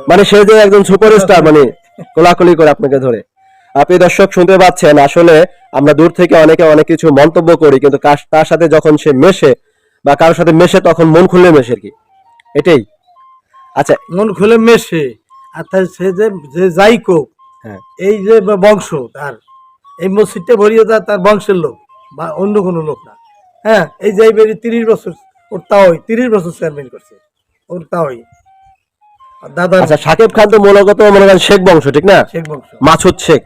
মানে সে যে একজন সুপারস্টার, মানে কোলাকুলি করে আপনাকে ধরে। আপনি দর্শক শুনতে পাচ্ছেন, আসলে আমরা দূর থেকে অনেকে অনেক কিছু মন্তব্য করি, কিন্তু তার সাথে যখন সে মেশে বা কারোর সাথে মেশে তখন মন খুলে মেশে কি, এটাই। আচ্ছা, মন খুলে মেশে, আর সে যে যাই কোক, হ্যাঁ, এই যে বংশ তার, এই মসজিদটা ভরিয়ে তার বংশের লোক বা অন্য কোনো লোক না। হ্যাঁ, এই যে বেরি 30 বছর, ওর তাওই 30 বছর চেয়ারম্যান করছে, ওর তাওই দাদা। আচ্ছা, শাকিব খান তো মূলত মনে করেন শেখ বংশ, ঠিক না? শেখ বংশ, মাসুদ শেখ,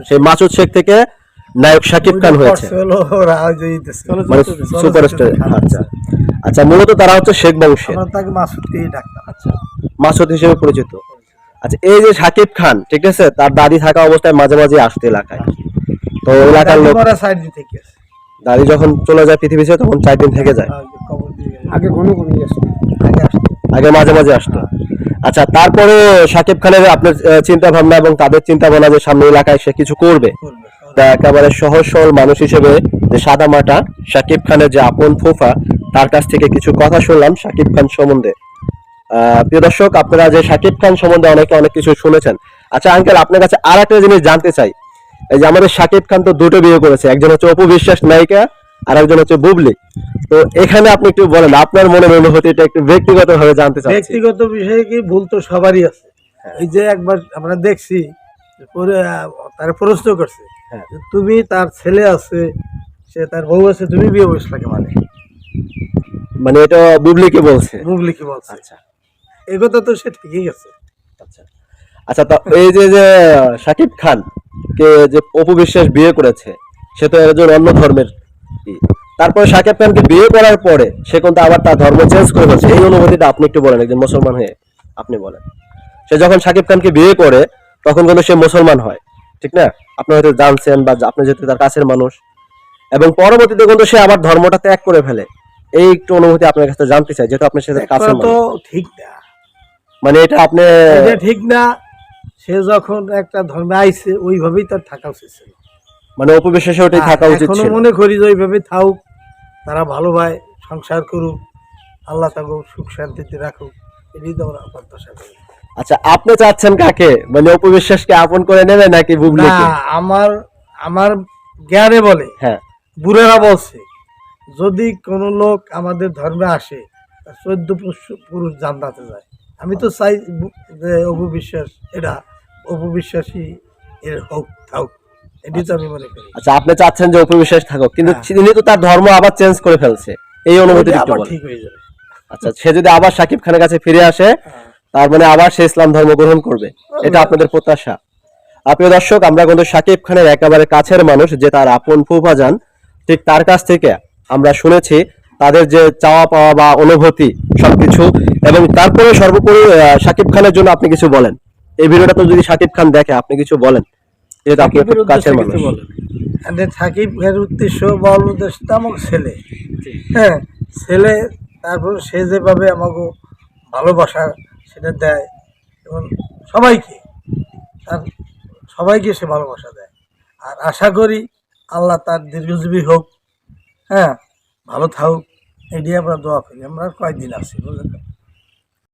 সেই মাসুদ শেখ থেকে নায়ক শাকিব খান হয়েছে, মানে সুপারস্টার। আচ্ছা আচ্ছা, মূলত তারা হচ্ছে শেখ বংশের, আমরা তাকে মাসুদকেই ডাকতাম। আচ্ছা, মাসুদ হিসেবে পরিচিত। আচ্ছা, এই যে শাকিব খান, ঠিক আছে, তার দাদি থাকা অবস্থায় মাঝে মাঝে আসতো এলাকায়, তো এলাকার লোক, দাদি যখন চলে যায় পৃথিবী ছেড়ে তখন 4 দিন থেকে যায়, আগে আগে মাঝে মাঝে আসতো। আচ্ছা, তারপরে শাকিব খানের আপনার চিন্তা ভাবনা এবং তাদের চিন্তা ভাবনা যে সামনে এলাকায় সে কিছু করবে, তা একেবারে সহজ সরল মানুষ হিসেবে যে সাদা মাটা শাকিব খানের যে আপন ফুফা, তার কাছ থেকে কিছু কথা শুনলাম শাকিব খান সম্বন্ধে। প্রিয় দর্শক, আপনারা যে শাকিব খান সম্বন্ধে অনেকে অনেক কিছু শুনেছেন। আচ্ছা আঙ্কেল, আপনার কাছে আর একটা জিনিস জানতে চাই। এই যে আমাদের শাকিব খান তো দুটো বিয়ে করেছে, একজন হচ্ছে অপু বিশ্বাস নায়িকা, আর একজন হচ্ছে বুবলি। তো এখানে আপনি একটু বলেন আপনার মনের অনুভূতিটা একটু ব্যক্তিগত ভাবে জানতে চাচ্ছি। ব্যক্তিগত বিষয়ে কি ভুল তো সবারই আছে। এই যে একবার আমরা দেখছি পরে তার প্রশ্ন করছে, তুমি তার ছেলে আছে, সে তার বউ আছে, তুমি বিয়ে বসলাকে, মানে এটা বুবলিকে বলছে? বুবলিকে বলছে। আচ্ছা, এই কথা তো সে ঠিকই আছে। আচ্ছা আচ্ছা, তো এই যে যে শাকিব খান কে যে অপু বিশ্বাস বিয়ে করেছে, সে তো একজন অন্য ধর্মের। তারপরে শাকিব খানকে বিয়ে করার পরে সে কিন্তু আবার তার ধর্ম চেঞ্জ করে ফেলছে, এই অনুভূতিটা আপনি একটু বলেন, একজন মুসলমান হয়ে আপনি বলেন। সে যখন শাকিব খানকে বিয়ে করে তখন কিন্তু সে মুসলমান হয়, ঠিক না? আপনি হয়তো জানছেন বা আপনি যেহেতু তার কাছের মানুষ, এবং পরবর্তীতে কিন্তু সে আবার ধর্মটা ত্যাগ করে ফেলে। এই একটু অনুভূতি আপনার কাছে জানতে চাই, যেহেতু আপনার সাথে কাছের তো মানুষ। ঠিক না, মানে এটা আপনি, এটা ঠিক না। সে যখন একটা ধর্মে আইছে ওইভাবেই তার থাকা উচিত ছিল, মানে উপবিশ্বাসে ওটাই থাকা উচিত এখনো ছিল। মনে করি যে ওইভাবে থাকুক, তারা ভালো ভাই সংসার করুক, আল্লাহ তাকে সুখ শান্তিতে রাখুক, এটাই তো আমরা প্রত্যাশা করি। আচ্ছা, আপনি চাচ্ছেন কাকে, মানে অপবিশ্বাসকে আপন করে নেবে নাকি না, বুবলিকে? আমার জ্ঞানে বলে, হ্যাঁ, বুড়েরা বলছে, যদি কোনো লোক আমাদের ধর্মে আসে 14 পুরুষ জান্নাতে যায়। আমি তো চাই যে অপবিশ্বাস, এটা অপবিশ্বাসী এর হোক থাকুক, এটি তো আমি মনে করি। আচ্ছা, আপনি চাচ্ছেন যে অপবিশ্বাস থাকুক, কিন্তু হ্যাঁ। তিনি তো তার ধর্ম আবার চেঞ্জ করে ফেলছে, এই অনুভূতি একটু আবার বলেন। ঠিক হয়ে যাবে। আচ্ছা, সে যদি আবার শাকিব খানের কাছে ফিরে আসে, হ্যাঁ। তার মানে আবার সে ইসলাম ধর্ম গ্রহণ করবে, এটা আপনাদের প্রত্যাশা? প্রিয় দর্শক, আমরা কিন্তু শাকিব খানের একেবারে কাছের মানুষ, যে তার আপন ফুফা যান, ঠিক তার কাছ থেকে আমরা শুনেছি তাদের যে চাওয়া পাওয়া বা অনুভূতি সবকিছু। এবং তারপরে সর্বোপরি শাকিব খানের জন্য আপনি কিছু বলেন। এই ভিডিওটা তো যদি শাকিব খান দেখে, আপনি কিছু বলেন, যেহেতু আপনি খুব কাছের মানুষ। সাকিবের উদ্দেশ্য বল, উদ্দেশ্য তো আমার ছেলে। হ্যাঁ, ছেলে, তারপর সে যেভাবে আমাকে ভালোবাসা সেটা দেয়, এবং সবাইকে, তার সবাইকে সে ভালোবাসা দেয়। আর আশা করি আল্লাহ তার দীর্ঘজীবী হোক, হ্যাঁ, ভালো থাকুক, এটি আমরা দোয়া করি। আমরা কয়েকদিন আছি, বুঝলেন।